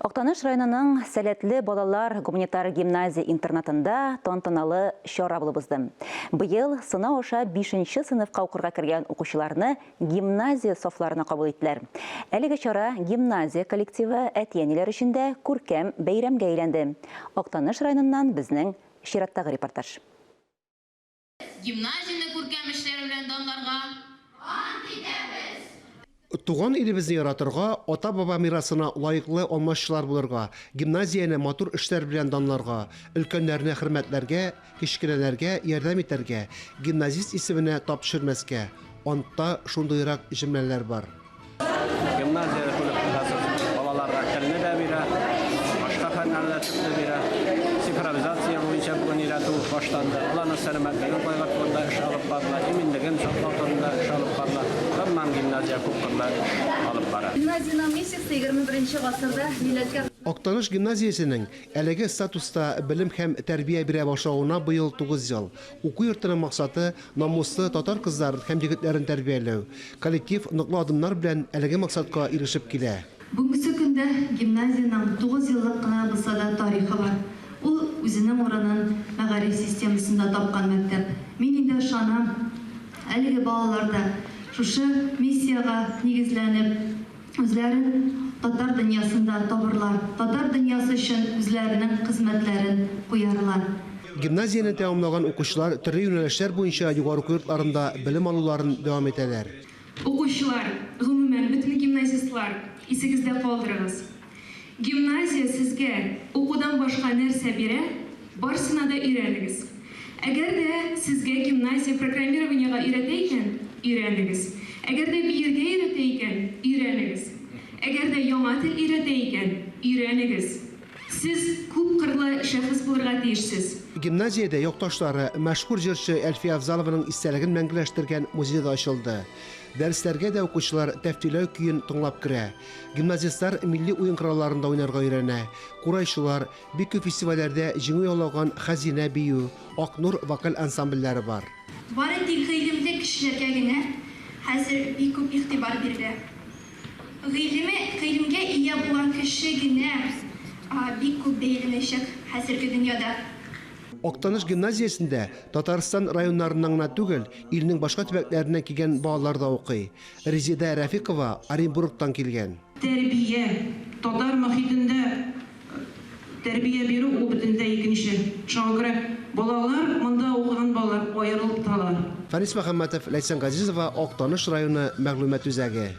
Октаныш районының сәләтле балалар гуманитар гимназия интернатында тантаналы чара булыбызды. Быел сынау аша 5-нче сыйныфка укырга кергән укучыларны гимназия сафларына кабул иттеләр. Әлеге чара гимназия коллективы әтиәниләр өчен дә күркәм бәйрәмгә әйләнде. Октаныш районыннан безнең чираттагы репортаж. Гимназияны күркәм эшләре белән данларга ант итәбез. Туган илебезне яратырга, ата-баба мирасына лайыклы алмашчылар булырга, гимназияны матур эшләр белән данларга, өлкәннәрне хөрмәтләргә, кичкенәләргә ярдәм итәргә, гимназист исеменә тапшырмаскә. Антта шундыйрак җөмләләр бар. Гимназия балаларга телне дә бирә, башка фәннәрне бирә. Цифровизация буенча бүген өйрәтү башланды. Аларның сәламәтлеген кайгыртуында эш алып барыла, иминлеген саклау турында эш алып барыла. Тәмам гимназия күпкырлар алып бара. Гимназияның миссиясе 21 гасырда милләткә Октаныш гимназиясенең әлеге статуста белем һәм тәрбия бирә башлауына быел 9 ел. Уку йортының максаты намуслы татар кызларын һәм егетләрен тәрбияләү. Коллектив ныклы адымнар белән әлеге максатка ирешеп килә. Бүгенге көндә гимназияның 9 еллык кына булса да тарихы бар. Ул үзенең урынын мәгариф системасында тапкан мәктәп. Мин инде ышанам, әлеге балаларда шушы миссияга нигезләнеп үзләрен татар дөньясында табырлар. Татар дөньясы өчен үзләренең хезмәтләрен куярлар. Гимназияны тәмамлаган укучылар төрле юнәлешләр буенча югары йортларында белем алуларын дәвам итәләр. Укучылар, гомумән бөтен гимназистлар, исегездә калдырыгыз. Гимназия сезгә укудан башка нәрсә бирә, барсына да өйрәнегез. Әгәр дә сезгә гимназия программированиегә өйрәтә икән, өйрәнегез. Әгәр дә биергә өйрәтә икән, өйрәнегез. Әгәр дә яңа тел өйрәтә икән, өйрәнегез. Сез күп кырлы шәхес булырга тиешсез. Гимназиядә якташлары мәшһүр җырчы Әлфия Афзалованың истәлеген мәңгеләштергән музейда ачылды. Дәресләргә дә укучылар тәфтиләү көен тыңлап керә. Гимназистлар милли уен коралларында уйнарга өйрәнә. Курайчылар бик күп фестивальләрдә җиңү яулаган Хәзинә бию, Акнур вокаль ансамбльләре бар. Бары тик гыйлемле кешеләргә генә хәзер бик күп игътибар бирелә. Гыйлемгә ия булган кеше генә бик күп бәяләнәчәк хәзерге дөньяда. Октаныш гимназиясендә Татарстан районнарының гына түгел, илнең башка төбәкләреннән килгән балалар да укый. Резида Рәфикова Оренбургтан килгән. Тәрбия, татар мөхитендә тәрбия бирү ул бөтенләй икенче. Шуңа күрә балалар, монда укыган балалар аерылып торалар. Фарис Мөхәммәтов, Ләйсән Газизова, Октаныш районы мәгълүмат үзәге.